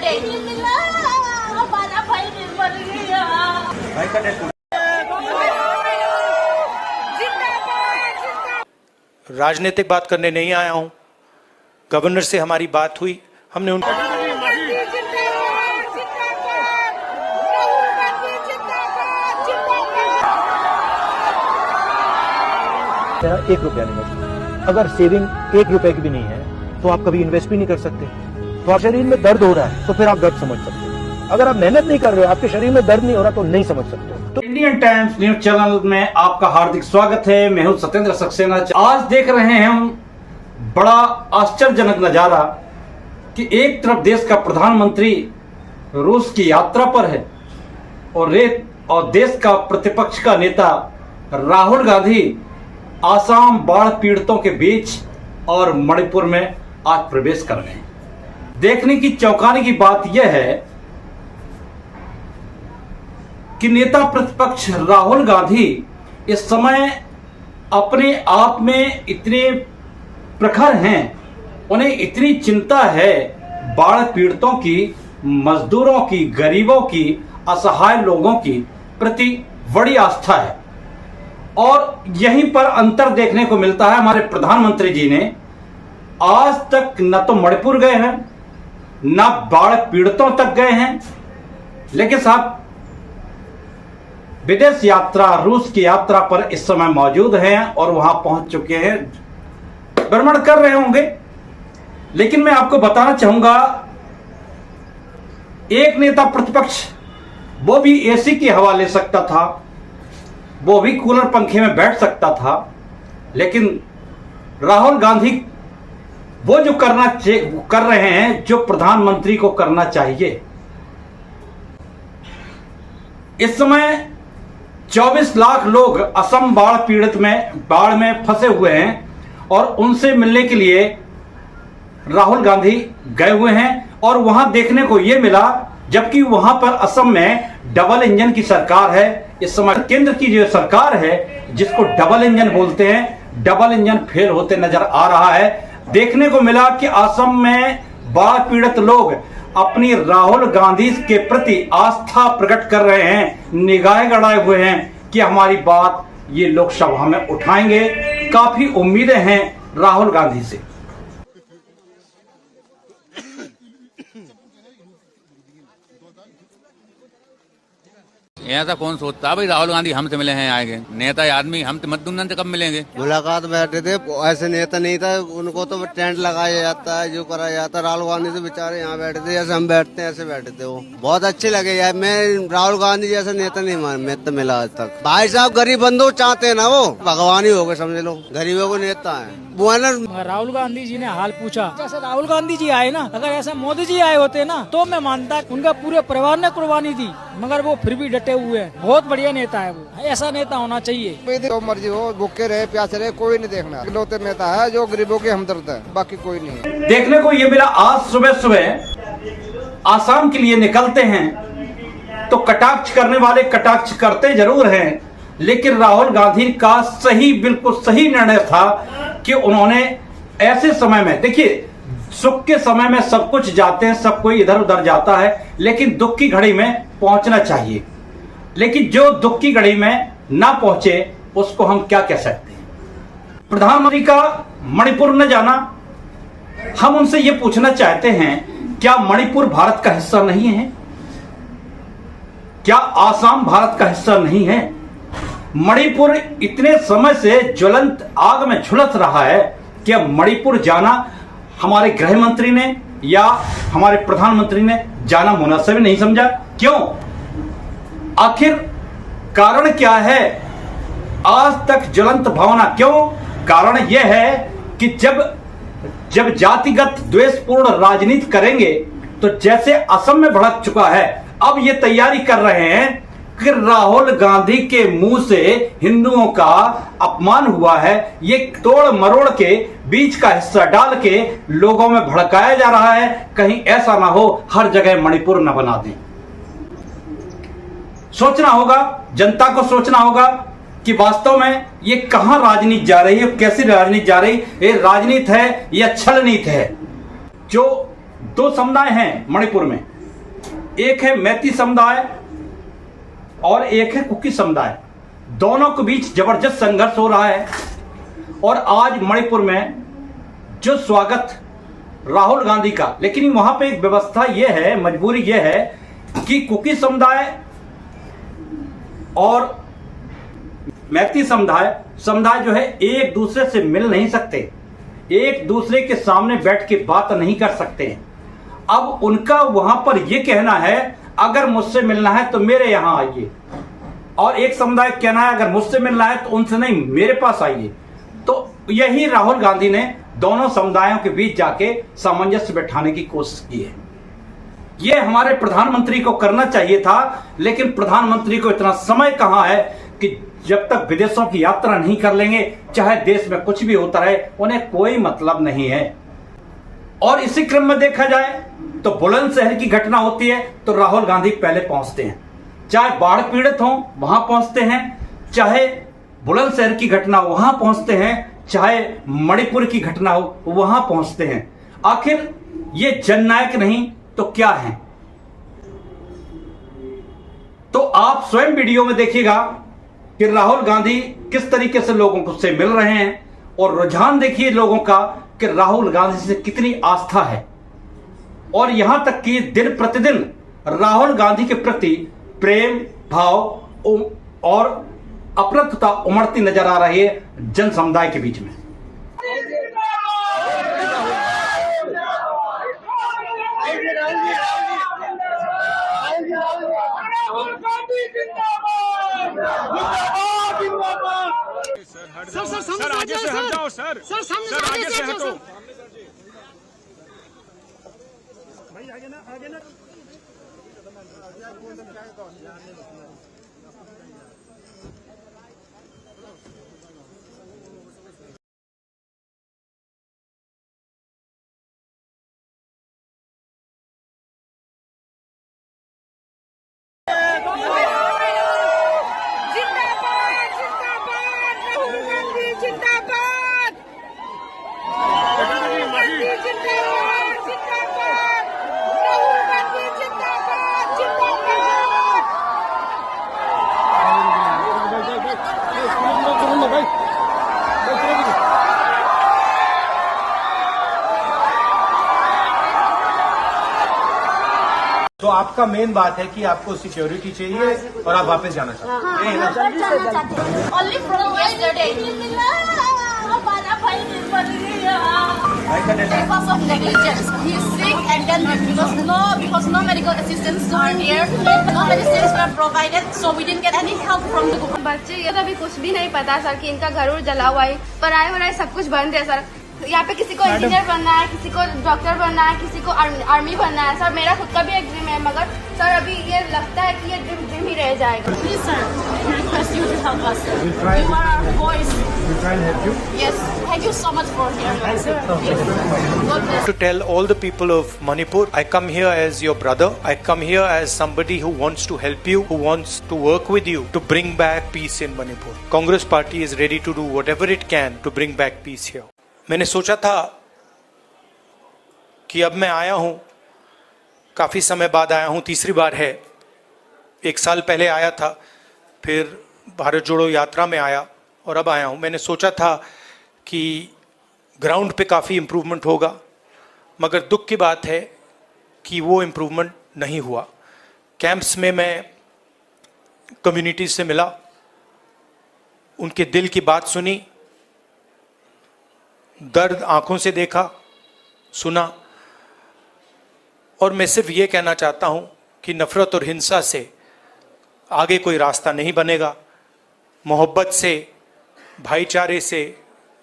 नहीं मिला, हमारा भाई नहीं मर गया। राजनीतिक बात करने नहीं आया हूं। गवर्नर से हमारी बात हुई, हमने उनको तेरा 1 रुपया नहीं है। अगर सेविंग 1 रुपए की भी नहीं है तो आप कभी इन्वेस्ट भी नहीं कर सकते। तो आप शरीर में दर्द हो रहा है तो फिर आप दर्द समझ सकते हैं। अगर आप मेहनत नहीं कर रहे हो, आपके शरीर में दर्द नहीं हो रहा तो नहीं समझ सकते। तो इंडियन टाइम्स न्यूज चैनल में आपका हार्दिक स्वागत है। मैं हूं सत्येंद्र सक्सेना। आज देख रहे हैं हम बड़ा आश्चर्यजनक नजारा कि एक तरफ देश का प्रधानमंत्री रूस की यात्रा पर है और देश का प्रतिपक्ष का नेता राहुल गांधी आसाम बाढ़ पीड़ितों के बीच और मणिपुर में आज प्रवेश कर रहे हैं। देखने की चौंकाने की बात यह है कि नेता प्रतिपक्ष राहुल गांधी इस समय अपने आप में इतने प्रखर हैं, उन्हें इतनी चिंता है बाढ़ पीड़ितों की, मजदूरों की, गरीबों की, असहाय लोगों की प्रति बड़ी आस्था है। और यहीं पर अंतर देखने को मिलता है। हमारे प्रधानमंत्री जी ने आज तक न तो मणिपुर गए हैं, न बाढ़ पीड़ितों तक गए हैं, लेकिन साहब विदेश यात्रा, रूस की यात्रा पर इस समय मौजूद हैं और वहां पहुंच चुके हैं, भ्रमण कर रहे होंगे। लेकिन मैं आपको बताना चाहूंगा, एक नेता प्रतिपक्ष वो भी एसी की हवा ले सकता था, वो भी कूलर पंखे में बैठ सकता था, लेकिन राहुल गांधी वो जो कर रहे हैं जो प्रधानमंत्री को करना चाहिए। इस समय 24 लाख लोग असम बाढ़ में फंसे हुए हैं और उनसे मिलने के लिए राहुल गांधी गए हुए हैं। और वहां देखने को यह मिला, जबकि वहां पर असम में डबल इंजन की सरकार है। इस समय केंद्र की जो सरकार है जिसको डबल इंजन बोलते हैं, डबल इंजन फेल होते नजर आ रहा है। देखने को मिला कि असम में बाढ़ पीड़ित लोग अपनी राहुल गांधी के प्रति आस्था प्रकट कर रहे हैं, निगाहें गड़ाए हुए हैं कि हमारी बात ये लोकसभा में उठाएंगे। काफी उम्मीदें हैं राहुल गांधी से। ऐसा कौन सोचता भाई राहुल गांधी हमसे मिले हैं, आएंगे नेता आदमी हम मधुनंद कब मिलेंगे। मुलाकात बैठे थे, ऐसे नेता नहीं था, उनको तो टेंट लगाया जाता है, जो कराया जाता है। राहुल गांधी से बेचारे यहाँ बैठे थे, जैसे हम बैठते हैं ऐसे बैठे थे। वो बहुत अच्छे लगे यार। मैं राहुल गांधी जैसा नेता नहीं मैं तो मिला आज तक। भाई साहब गरीब बंधु चाहते है ना, वो भगवान ही हो गए समझ लो, गरीबों को नेता है वो है ना। राहुल गांधी जी ने हाल पूछा, जैसे राहुल गांधी जी आए ना, अगर ऐसा मोदी जी आए होते ना तो मैं मानता उनका पूरे परिवार ने कुर्बानी दी, मगर वो फिर भी डटे हुए हैं। बहुत बढ़िया नेता है वो, ऐसा नेता होना चाहिए। जो मर्जी हो, भूखे रहे प्यासे रहे, कोई नहीं देखना। इकलौते नेता है जो गरीबों के हमदर्द है, बाकी कोई नहीं। देखने को ये मिला, आज सुबह सुबह आसाम के लिए निकलते हैं तो कटाक्ष करने वाले कटाक्ष करते जरूर हैं, लेकिन राहुल गांधी का बिल्कुल सही निर्णय था कि उन्होंने ऐसे समय में, देखिए सुख के समय में सब कुछ जाते हैं, सब कोई इधर उधर जाता है, लेकिन दुख की घड़ी में पहुंचना चाहिए। लेकिन जो दुख की घड़ी में ना पहुंचे उसको हम क्या कह सकते हैं। प्रधानमंत्री का मणिपुर न जाना, हम उनसे यह पूछना चाहते हैं, क्या मणिपुर भारत का हिस्सा नहीं है? क्या आसाम भारत का हिस्सा नहीं है? मणिपुर इतने समय से ज्वलंत आग में झुलस रहा है कि अब मणिपुर जाना हमारे गृह मंत्री ने या हमारे प्रधानमंत्री ने जाना मुनासिब नहीं समझा। क्यों? आखिर कारण क्या है? आज तक ज्वलंत भावना क्यों? कारण यह है कि जब जातिगत द्वेषपूर्ण राजनीति करेंगे तो जैसे असम में भड़क चुका है, अब ये तैयारी कर रहे हैं कि राहुल गांधी के मुंह से हिंदुओं का अपमान हुआ है, ये तोड़ मरोड़ के बीच का हिस्सा डाल के लोगों में भड़काया जा रहा है। कहीं ऐसा ना हो हर जगह मणिपुर न बना दें। सोचना होगा, जनता को सोचना होगा कि वास्तव में ये कहां राजनीति जा रही है, कैसी राजनीति जा रही, ये राजनीति है या छल नीति है। जो दो समुदाय हैं मणिपुर में, एक है मैती समुदाय और एक है कुकी समुदाय। दोनों के बीच जबरदस्त संघर्ष हो रहा है। और आज मणिपुर में जो स्वागत राहुल गांधी का, लेकिन वहां पे एक व्यवस्था यह है, मजबूरी यह है कि कुकी समुदाय और मैती समुदाय जो है एक दूसरे से मिल नहीं सकते, एक दूसरे के सामने बैठ के बात नहीं कर सकते। अब उनका वहां पर यह कहना है अगर मुझसे मिलना है तो मेरे यहां आइए, और एक समुदाय कहना है अगर मुझसे मिलना है तो उनसे नहीं मेरे पास आइए। तो यही राहुल गांधी ने दोनों समुदायों के बीच जाके सामंजस्य बैठाने की कोशिश की है। यह हमारे प्रधानमंत्री को करना चाहिए था, लेकिन प्रधानमंत्री को इतना समय कहां है कि जब तक विदेशों की यात्रा नहीं कर लेंगे, चाहे देश में कुछ भी होता रहे, उन्हें कोई मतलब नहीं है। और इसी क्रम में देखा जाए तो बुलंदशहर की घटना होती है तो राहुल गांधी पहले पहुंचते हैं, चाहे बाढ़ पीड़ित हो वहां पहुंचते हैं, चाहे बुलंदशहर की घटना हो वहां पहुंचते हैं, चाहे मणिपुर की घटना हो वहां पहुंचते हैं। आखिर ये जननायक नहीं तो क्या है? तो आप स्वयं वीडियो में देखिएगा कि राहुल गांधी किस तरीके से लोगों से मिल रहे हैं, और रुझान देखिए लोगों का कि राहुल गांधी से कितनी आस्था है। और यहां तक कि दिन प्रतिदिन राहुल गांधी के प्रति प्रेम भाव और अप्रतुता उमड़ती नजर आ रही है जन समुदाय के बीच में। सर आगे से हट जाओ सर आगे से हटो भाई, आगे ना तो आपका मेन बात है कि आपको सिक्योरिटी चाहिए और आप वापस जाना चाहते हैं। यही ना? Only from yesterday. हमारा भाई निर्मल गया because of negligence. He is sick and then because no medical assistance were here, no medicines were provided, so we didn't get any help from the government. बच्चे ये तो अभी कुछ भी नहीं पता सर कि इनका घर जला हुआ है, पढ़ाई वढ़ाई सब कुछ बंद है सर। यहाँ पे किसी को इंजीनियर बनना है, किसी को डॉक्टर बनना है, किसी को आर्मी बनना है। सर मेरा खुद का भी एक ड्रीम है, मगर सर अभी ये लगता है कि ये ड्रीम ही रह जाएगा। Please sir, we request you to help us. You are our voice. We'll try and help you. Yes, thank you so much for hearing us. God bless. To tell all the people of Manipur, I come here as your brother. I come here as somebody who wants to help you, who wants to work with you to bring back peace in Manipur. Congress Party is ready to do whatever it can to bring back peace here. मैंने सोचा था कि अब मैं आया हूँ, काफ़ी समय बाद आया हूँ, तीसरी बार है। 1 साल पहले आया था, फिर भारत जोड़ो यात्रा में आया और अब आया हूँ। मैंने सोचा था कि ग्राउंड पे काफ़ी इम्प्रूवमेंट होगा, मगर दुख की बात है कि वो इम्प्रूवमेंट नहीं हुआ। कैंप्स में मैं कम्युनिटी से मिला, उनके दिल की बात सुनी, दर्द आंखों से देखा, सुना, और मैं सिर्फ ये कहना चाहता हूँ कि नफ़रत और हिंसा से आगे कोई रास्ता नहीं बनेगा। मोहब्बत से, भाईचारे से,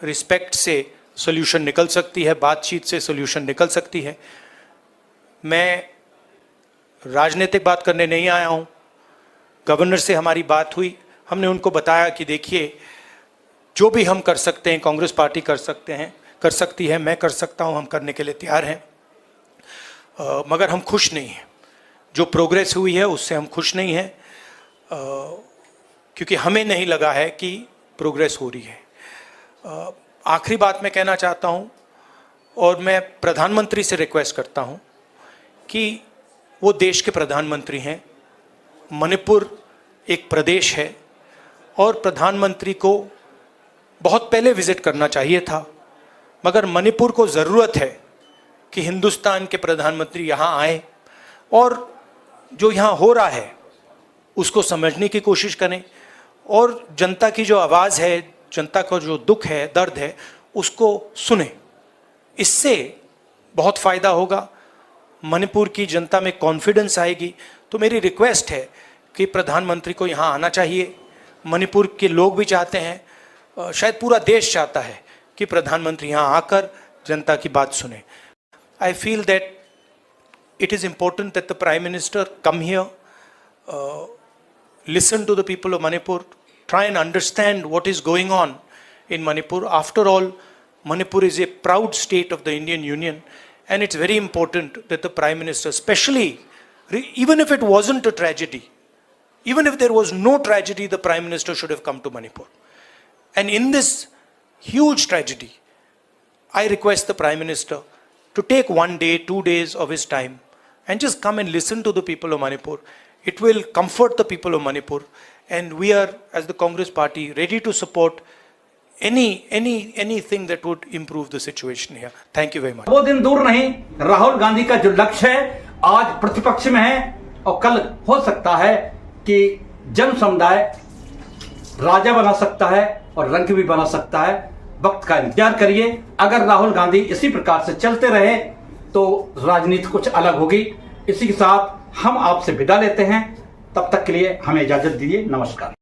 रिस्पेक्ट से सॉल्यूशन निकल सकती है, बातचीत से सॉल्यूशन निकल सकती है। मैं राजनीतिक बात करने नहीं आया हूँ। गवर्नर से हमारी बात हुई, हमने उनको बताया कि देखिए जो भी हम कर सकते हैं, कांग्रेस पार्टी कर सकती है, मैं कर सकता हूं, हम करने के लिए तैयार हैं, मगर हम खुश नहीं हैं। जो प्रोग्रेस हुई है उससे हम खुश नहीं हैं, क्योंकि हमें नहीं लगा है कि प्रोग्रेस हो रही है। आखिरी बात मैं कहना चाहता हूं, और मैं प्रधानमंत्री से रिक्वेस्ट करता हूं कि वो देश के प्रधानमंत्री हैं। मणिपुर एक प्रदेश है और प्रधानमंत्री को बहुत पहले विजिट करना चाहिए था, मगर मणिपुर को ज़रूरत है कि हिंदुस्तान के प्रधानमंत्री यहाँ आए और जो यहाँ हो रहा है उसको समझने की कोशिश करें और जनता की जो आवाज़ है, जनता का जो दुख है, दर्द है, उसको सुने। इससे बहुत फ़ायदा होगा, मणिपुर की जनता में कॉन्फिडेंस आएगी। तो मेरी रिक्वेस्ट है कि प्रधानमंत्री को यहाँ आना चाहिए। मणिपुर के लोग भी चाहते हैं, शायद पूरा देश चाहता है कि प्रधानमंत्री यहाँ आकर जनता की बात सुने। I feel that it is important that the Prime Minister come here, listen to the people of Manipur, try and understand what is going on in Manipur. After all, Manipur is a proud state of the Indian Union, and it's very important that the Prime Minister, especially, even if it wasn't a tragedy, even if there was no tragedy, the Prime Minister should have come to Manipur. And in this huge tragedy, I request the Prime Minister to take 1 day, 2 days of his time and just come and listen to the people of Manipur. It will comfort the people of Manipur, and we are, as the Congress Party, ready to support anything that would improve the situation here. Thank you very much. वो दिन दूर नहीं, राहुल गांधी का जो लक्ष्य है आज प्रतिपक्ष में है और कल हो सकता है कि जन समुदाय राजा बना सकता है और रंग भी बना सकता है। वक्त का इंतजार करिए। अगर राहुल गांधी इसी प्रकार से चलते रहे तो राजनीति कुछ अलग होगी। इसी के साथ हम आपसे विदा लेते हैं। तब तक के लिए हमें इजाजत दीजिए। नमस्कार।